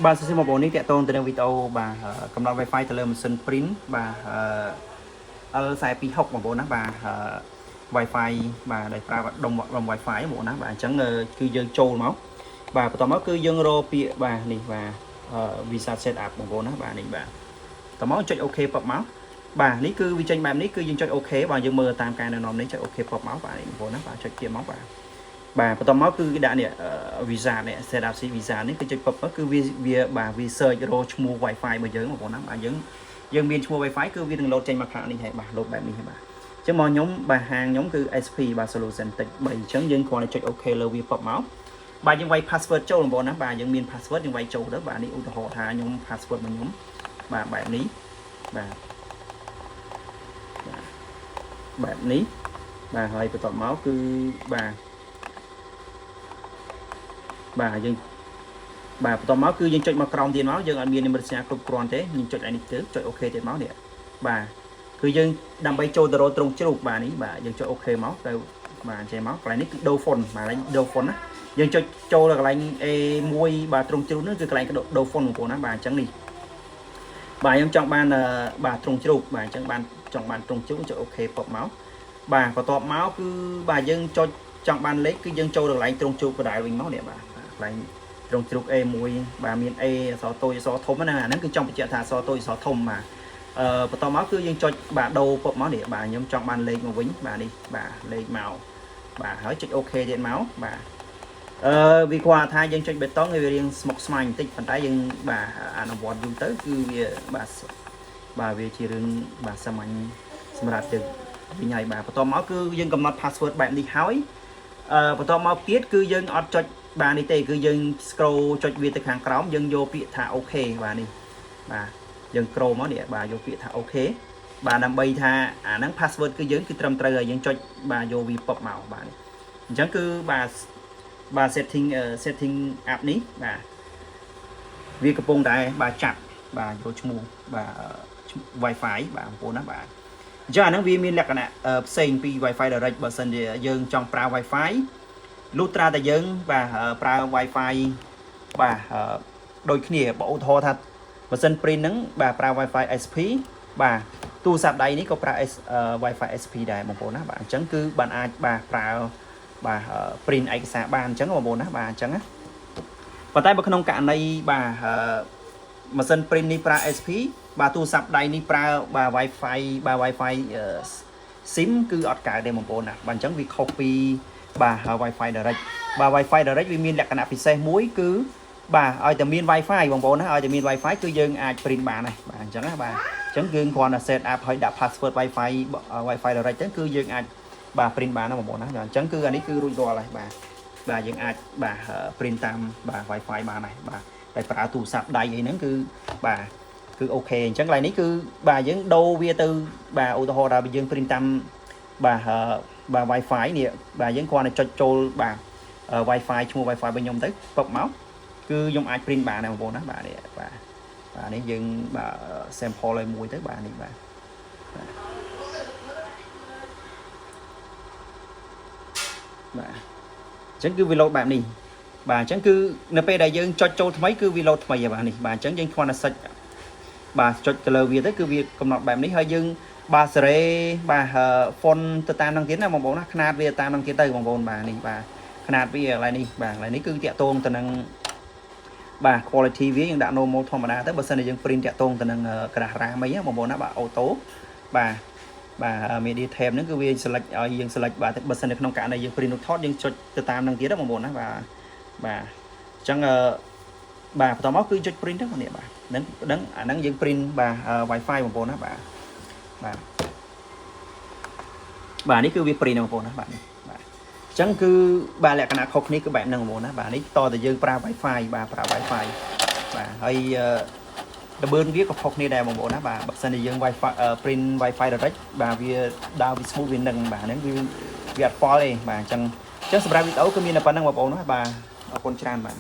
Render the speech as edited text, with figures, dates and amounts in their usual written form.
បាទសួស្តីបងប្អូននេះតាក់ទងទៅនឹងវីដេអូបាទកំណត់ Wi-Fi ទៅលើម៉ាស៊ីន print បាទ L4260 បងប្អូនណាបាទ Wi-Fi បាទដែលប្រើដុំ Wi-Fi បងប្អូនណាបាទអញ្ចឹងគឺយើងចូលមកបាទបន្តមកគឺយើងរកពាក្យបាទនេះបាទ Visa Setup បងប្អូនណាបាទនេះបាទតមកចុច OK ពឹបមកបាទនេះគឺវាចេញបែបនេះគឺយើងចុច OK បាទយើងមើលតាមការណែនាំនេះចុច OK ពឹបមកបាទបងប្អូនណាបាទចុចទៀតមកបាទបាទបន្តមកគឺគេដាក់នេះ visa នេះ setup visa នេះគឺចុចពឹបគឺវាបាទ វា search រកឈ្មោះ Wi-Fi របស់យើងបងប្អូនណាបាទយើងមានឈ្មោះ Wi-Fi គឺវានឹង load ចេញមកខាងនេះហើយបាទ load បែបនេះហើយបាទអញ្ចឹងមកខ្ញុំបាទហាងខ្ញុំគឺ SP បាទ solution tech 3អញ្ចឹងយើងគ្រាន់តែចុច OK លើវាពឹបមកបាទយើងវាយ password ចូលបងប្អូនណាបាទយើងមាន password យើងវាយចូលទៅបាទនេះឧទាហរណ៍ថាខ្ញុំ password របស់ខ្ញុំបាទបែបនេះបាទបែបនេះបាទហើយបន្តមកគឺបាទយើងបាទបន្តមកគឺយើងចុចមកក្រោមទៀតមកយើងអត់មាននិមិត្តសញ្ញាគ្រប់គ្រាន់ទេយើងចុចឯនេះទៅចុចអូខេទៀតមកនេះបាទគឺយើងដើម្បីចូលទៅរកត្រង់ជ្រូកបាទនេះបាទយើងចុចអូខេមកទៅបាទចេញមកកន្លែងនេះគឺដូហ្វុនបាទកន្លែងដូហ្វុនណាយើងចុចចូលដល់កន្លែង A1 បាទត្រង់ជ្រូកនេះគឺកន្លែងដូហ្វុនបងប្អូនណាបាទអញ្ចឹងនេះបាទខ្ញុំចង់បានបាទត្រង់ជ្រូកបាទអញ្ចឹងបានចង់បានត្រង់ជ្រូកចុចអូខេពឹបមកបាទបន្ទាប់មកគឺបាទយើងចុចចង់បានលេខគឺយើងចូលដល់កន្លែងត្រង់ជ្រូកបដាលវិញមកនេះបាទកន្លែងត្រង់ជ្រូក A1 បាទមាន A អក្សរតូចអក្សរធំណាអាហ្នឹងគឺចង់បញ្ជាក់ថាអក្សរតូចអក្សរធំបាទបន្តមកគឺយើងចុចបាទដូរពឹបមកនេះបាទខ្ញុំចង់បានលេខមកវិញបាទនេះបាទលេខមកបាទហើយចុចអូខេទៀតមកបាទវាគាត់ថាយើងចុចបេតុងឲ្យវារៀងស្មុគស្មាញបន្តិចប៉ុន្តែយើងបាទអនុវត្តយូរទៅគឺវាបាទវាជារឿងបាទសាមញ្ញសម្រាប់យើងវិញហើយបាទបន្តមកគឺយើងកំណត់ password បែបនេះហើយបន្តមកទៀតគឺយើងអត់ចុចបាទនេះទេគឺយើង scroll ចុចវាទៅខាងក្រោមយើងយកពាក្យថាអូខេបាទនេះបាទយើង scroll មកនេះបាទយកពាក្យថាអូខេបាទដើម្បីថាអាហ្នឹង password គឺយើងគឺត្រឹមត្រូវហើយយើងចុចបាទយកវាពឹបមកបាទអញ្ចឹងគឺបាទ setting app នេះបាទវាកំពុងតែបាទចាប់បាទយកឈ្មោះបាទ Wi-Fi បាទបងប្អូនណាបាទអញ្ចឹងអាហ្នឹងវាមានលក្ខណៈផ្សេងពី Wi-Fi direct បើសិនជាយើងចង់ប្រើ Wi-Fi លុះត្រាតែយើងបាទប្រើ Wi-Fi បាទដូចគ្នាបើឧទាហរណ៍ថាម៉ាស៊ីន print ហ្នឹងបាទប្រើ Wi-Fi SP បាទទូរស័ព្ទដៃនេះក៏ប្រើ Wi-Fi SP ដែរបងប្អូនណាបាទអញ្ចឹងគឺបានអាចបាទប្រើបាទ print ឯកសារបានអញ្ចឹងបងប្អូនណាបាទអញ្ចឹងណាប៉ុន្តែបើក្នុងករណីបាទម៉ាស៊ីន print នេះប្រើ SP បាទទូរស័ព្ទដៃនេះប្រើបាទ Wi-Fi បាទ Wi-Fi SIM គឺអត់កើតទេបងប្អូនណាបាទអញ្ចឹងវាខុសពីបាទ Wi-Fi direct បាទ Wi-Fi direct វាមានលក្ខណៈពិសេសមួយគឺបាទឲ្យតែមាន Wi-Fi បងប្អូនណាឲ្យតែមាន Wi-Fi គឺយើងអាច print បានហើយបាទអញ្ចឹងណាបាទអញ្ចឹងយើងគ្រាន់តែ set up ឲ្យដាក់ password Wi-Fi direct ទៅគឺយើងអាចបាទ print បានណាបងប្អូនណាអញ្ចឹងគឺអានេះគឺរួចរាល់ហើយបាទយើងអាចបាទ print តាមបាទ Wi-Fi បានហើយបាទតែប្រើទូរស័ព្ទដៃអីហ្នឹងគឺបាទគឺអូខេអញ្ចឹងកន្លែងនេះគឺបាទយើងដូរវាទៅបាទឧទាហរណ៍ថាយើង print តាមបាទWi-Fi នេះបាទយើងគ្រាន់តែចុចចូលបាទ Wi-Fi ឈ្មោះ Wi-Fi របស់ខ្ញុំទៅពឹបមកគឺខ្ញុំអាច print បានដែរបងប្អូនណាបាទនេះបាទនេះយើងបាទ sample ឲ្យមួយទៅបាទនេះបាទអញ្ចឹងគឺវា load បែបនេះបាទអញ្ចឹងគឺនៅពេលដែលយើងចុចចូលថ្មីគឺវា load ថ្មីហើយបាទនេះបាទអញ្ចឹងយើងគ្រាន់តែ search បាទចុចទៅលើវាទៅគឺវាកំណត់បែបនេះហើយយើងបាទសេរីបាទ font ទៅតាមនឹងទៀតណាបងប្អូនណាຂະຫນាតវាតាមនឹងទៀតទៅបងប្អូនបាទនេះបាទຂະຫນាតវាកន្លែងនេះបាទកន្លែងនេះគឺតាក់ទងទៅនឹងបាទ quality វាយើងដាក់ normal ធម្មតាទៅបើសិនជាយើង print តាក់ទងទៅនឹងក្រាស់រ៉ាមអីបងប្អូនណាបាទ auto បាទmedia tab ហ្នឹងគឺវា select ឲ្យយើង select បាទបើសិននៅក្នុងករណីយើង print រូបថតយើងចុចទៅតាមនឹងទៀតបងប្អូនណាបាទអញ្ចឹងបាទបន្តមកគឺចុច print ទៅនេះបាទហ្នឹងអាហ្នឹងយើង print បាទ Wi-Fi បងប្អូនណាបាទនេះគឺវា print បងប្អូនណាបាទអញ្ចឹងគឺបាទលក្ខណៈខុសគ្នាគឺបែបហ្នឹងបងប្អូនណាបាទនេះតតែយើងប្រើ Wi-Fi បាទប្រើ Wi-Fi បាទហើយល្បឿនវាក៏ខុសគ្នាដែរបងប្អូនណាបាទបើសិនជាយើង Wi-Fi print Wi-Fi direct បាទវាដើរវា smooth វានឹងបាទហ្នឹងវាអត់ប៉ល់ទេបាទអញ្ចឹងសម្រាប់វីដេអូគឺមានតែប៉ុណ្្នឹងបងប្អូនណាបាទអរគុណច្រើនបាទ